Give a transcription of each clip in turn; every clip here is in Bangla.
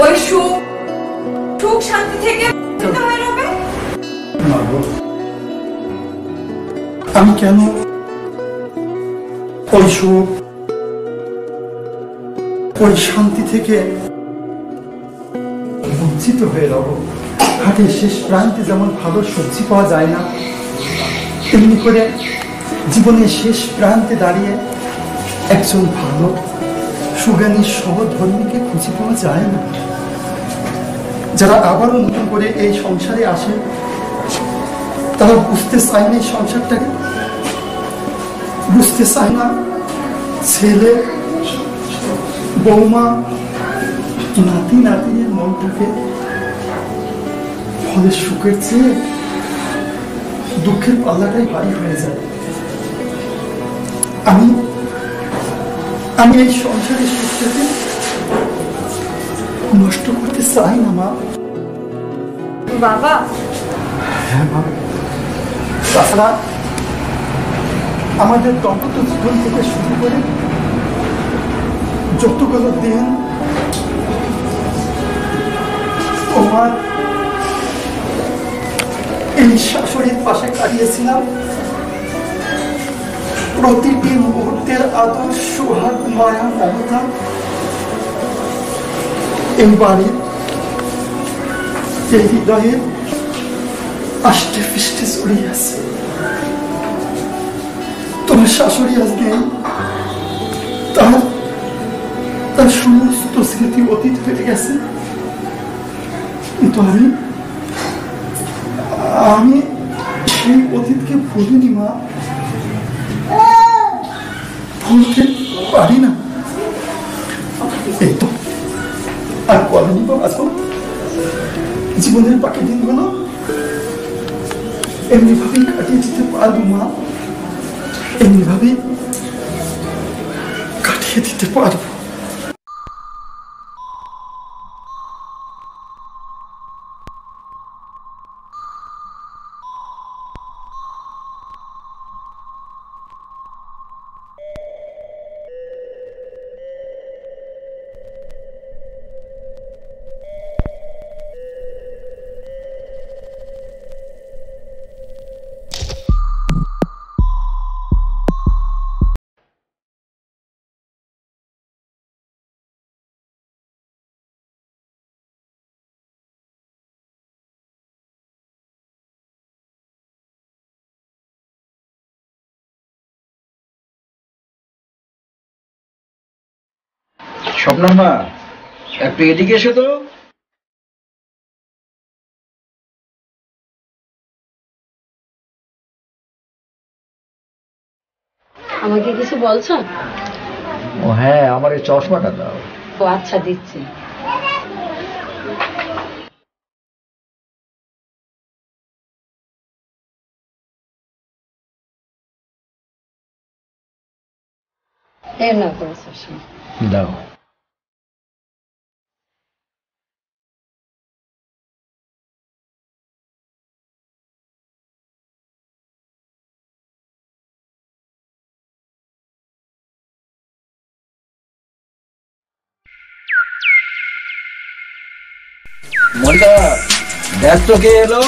ওই সুখ সুখ শান্তি থেকে হয়ে রবে। আমি কেন ওই সুখ ওই শান্তি থেকে বঞ্চিত হয়ে রব? হাটের শেষ প্রান্তে যেমন ভালো সবজি পাওয়া যায় না, তেমনি করে জীবনের শেষ প্রান্তে দাঁড়িয়ে একজন ভালো সুজ্ঞানী সহধর্মীকে খুঁজে পাওয়া যায় না। যারা আবারও নতুন করে এই সংসারে আসে তারা বুঝতে চায় না এই সংসারটাকে, বুঝতে চায় না ছেলে বৌমা নাতি নাতিনের মনটাকে। ফলে সুখের চেয়ে দুঃখের পাল্লাটাই ভারী হয়ে যায়। আমি আমি এই সংসারের সুখটাকে নষ্ট করতে চাই না মা। বাবা। হ্যাঁ মা, তাছাড়া আমাদের দাম্পত্য জীবন থেকে শুরু করে যতগুলো দিন তোমার এই শাশুড়ির পাশে কাটিয়েছিলাম, প্রতিটি মুহূর্তের আদর সোহাগ মায়া মমতা এই বাড়ির এই হৃদয়ের আষ্টে পৃষ্ঠে ছড়িয়ে আছে। তোমার শাশুড়ি আজ নেই, তার সমস্ত স্মৃতি অতীত হয়ে গেছে, কিন্তু আমি সেই অতীতকে ভুলিনি মা, ভুলতে পারি না। এই তো আর কদিনই বা বাঁচব, জীবনের বাকি দিনগুলো এমনি ভাবেই কাটিয়ে দিতে পারবো মা, এমনি ভাবেই কাটিয়ে দিতে পারবো। স্বপ্না মা, একটু এদিকে এসো তো। আমাকে কিছু বলছো? ও হ্যাঁ, আমার এই চশমাটা দাও। ও আচ্ছা, দিচ্ছি। এর না করে চশমা দাও। মনিকা, দেখ তো কে এলো।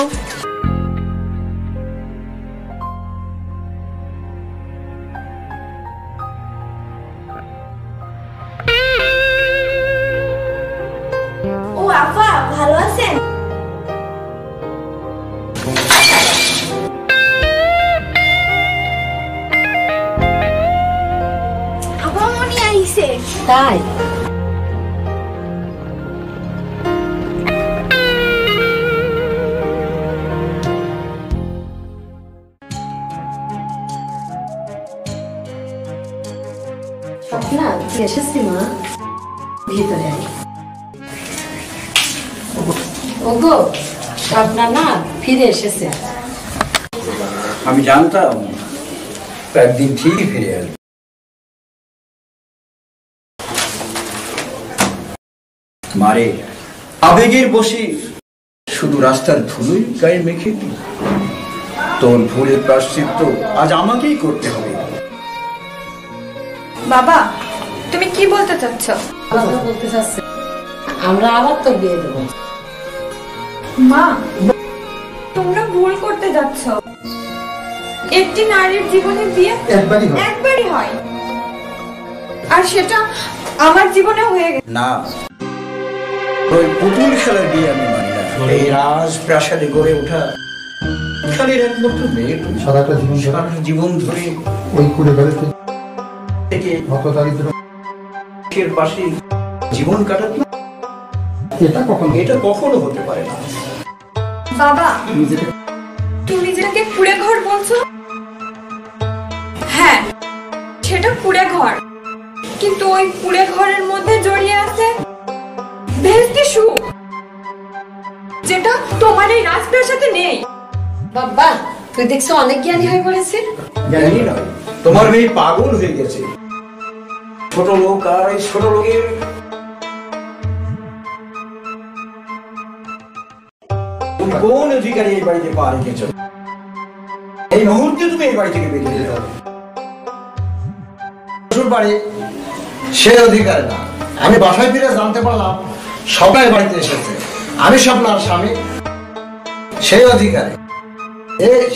ও আপা, ভালো আছেন? আপা মনি আইছে। তাই? স্বপ্না, এসেছি মা, ভিতরে আয়। ওগো, স্বপ্না না ফিরে এসেছে। আমি জানতাম একদিন ঠিকই ফিরে আসবে। মারে, আবেগের বসে শুধু রাস্তার ধুলোই গায়ে মেখে দি। তোর ভুলের প্রায়শ্চিত্ত আজ আমাকেই করতে হবে। বাবা, তুমি কি বলতে চাচ্ছ? বাবা বলতে চাচ্ছে আমরা আবার তোর বিয়ে দেবো। মা, তোমরা ভুল করতে যাচ্ছ। একটি নারীর জীবনে বিয়ে একবারই হয়, আর সেটা আমার জীবনে হয়ে গেছে। না, ওই পুতুল খেলার বিয়ে আমি মানি না। এই রাজপ্রাসাদে গড়ে ওঠা খালির একমাত্র মেয়ে তুমি সারাটা জীবন সারা জীবন ধরে ওই কুড়ে বেড়াতে থেকে হত দারিদ্র এর পাশে জীবন কাটাতে, এটা কখনো হতে পারে না। বাবা, তুমি যেটাকে কুড়ে ঘর বলছো, হ্যাঁ সেটা কুড়ে ঘর, কিন্তু ওই কুড়ে ঘরের মধ্যে জড়িয়ে আছে বেহেশতি সুখ, যেটা তোমার এই রাজপ্রাসাদে নেই। বাবা, তুই দেখছো অনেক জ্ঞানী হয়ে পড়েছে। জানি না, তোমার মেয়ে পাগল হয়ে গেছে। ছোট লোক আর এই ছোট লোকের কোন অধিকারী এই বাড়িতে পা রেখেছ? এই মুহূর্তে তুমি এই বাড়ি থেকে বেরিয়ে যেতে হবে। শ্বশুর বাড়ি সে অধিকার না। আমি বাসায় ফিরে জানতে পারলাম সবাই বাড়িতে এসেছে, আমি স্বপ্নার স্বামী, সেই অধিকারে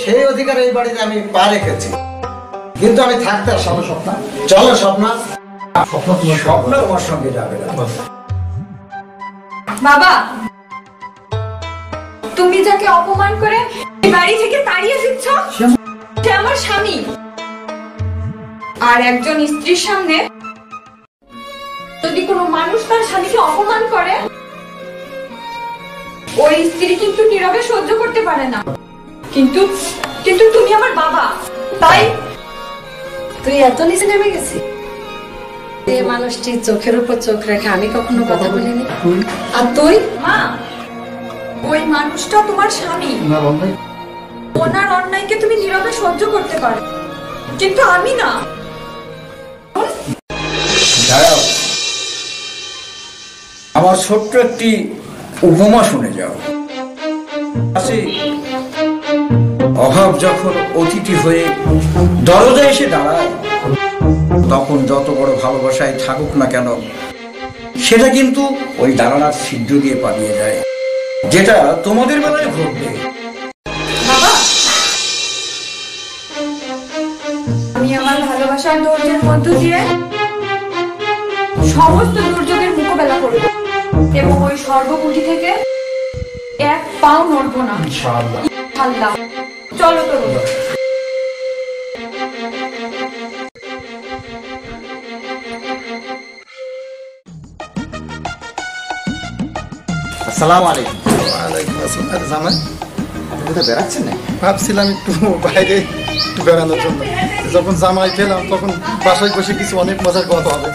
সেই অধিকারে এই বাড়িতে আমি পা রেখেছি। কিন্তু আমি থাকতে আসলাম স্বপ্না। চলো স্বপ্না, স্বপ্ন তোমার সঙ্গে যাবে না। বাবা, তুমি যাকে অপমান করে এই বাড়ি থেকে তাড়িয়ে দিচ্ছ, সে আমার স্বামী। আর একজন স্ত্রীর সামনে যদি কোনো মানুষ তার স্বামীকে অপমান করে, ওই স্ত্রী কিন্তু নীরবে সহ্য করতে পারে না। কিন্তু কিন্তু তুমি আমার বাবা, তাই তুই এত নিচে নেমে গেছিস? এই মানুষটি চোখের উপর চোখ রেখে আমি কখনো কথা বলিনি। আর তুই? মা, ওই মানুষটা তোমার স্বামী। ওনার অন্যায়কে তুমি নীরবে সহ্য করতে পারো, কিন্তু আমি না। দাঁড়াও, আমার ছোট্ট একটি উপমা শুনে যাও। অভাব যখন অতিথি হয়ে দরজায় এসে দাঁড়ায়, তখন যত বড় ভালোবাসায় থাকুক না কেন, সেটা কিন্তু ওই দাঁড়ানোর ছিদ্র দিয়ে পালিয়ে যায়, যেটা তোমাদের বেলায় ঘটবে। বাবা, আমি আমার ভালোবাসার ধৈর্যের মধ্য দিয়ে সমস্ত দুর্যোগের মোকাবেলা করব, এবং ওই সর্বকুটি থেকে এক পাও নড়ব না। ইনশাআল্লাহ। চলো তো। আসসালামু আলাইকুম। জামাই, কোথায় বেড়াচ্ছেন না? ভাবছিলাম একটু বাইরে একটু বেড়ানোর জন্য। যখন জামাই পেলাম তখন বাসায় বসে কিছু অনেক মজার কথা হবে।